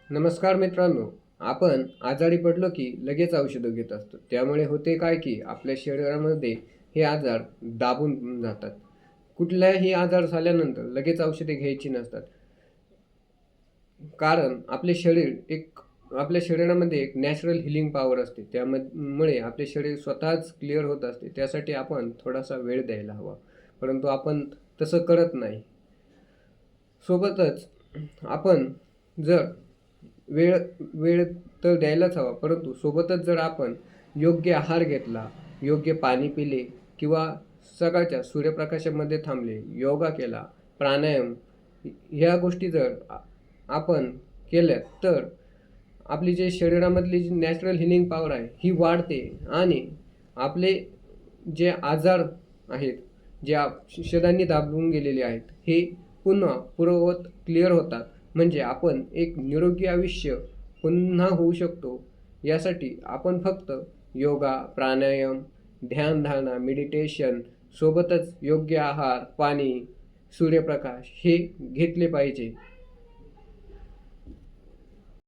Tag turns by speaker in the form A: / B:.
A: नमस्कार मित्रांनो. आपण आजारी पडलो की लगेच औषधं घेत असतो. त्यामुळे होते काय की आपल्या शरीरामध्ये हे आजार दाबून जातात. कुठलाही आजार झाल्यानंतर लगेच औषधे घ्यायची नसतात. कारण आपल्या शरीरामध्ये एक नॅचरल हीलिंग पॉवर असते. त्यामुळे आपले शरीर स्वतःच क्लिअर होत असते. त्यासाठी आपण थोडासा वेळ द्यायला हवा. परंतु आपण तसं करत नाही. सोबतच आपण जर वेळ वेळ तर द्यायलाच हवा, परंतु सोबतच जर आपण योग्य आहार घेतला, योग्य पाणी पिले किंवा सकाळच्या सूर्यप्रकाशामध्ये थांबले, योगा केला, प्राणायाम ह्या गोष्टी जर आपण केल्यात तर आपली जे शरीरामधली जी नॅचरल हिलिंग पॉवर आहे ही वाढते आणि आपले जे आजार आहेत, जे औषधांनी दाबून गेलेले आहेत, हे पुन्हा पूर्ववत क्लिअर होतात. म्हणजे आपण एक निरोगी आयुष्य पुन्हा होऊ शकतो. यासाठी आपण फक्त योगा, प्राणायाम, ध्यानधारणा, मेडिटेशन सोबतच योग्य आहार, पाणी, सूर्यप्रकाश हे घेतले पाहिजे.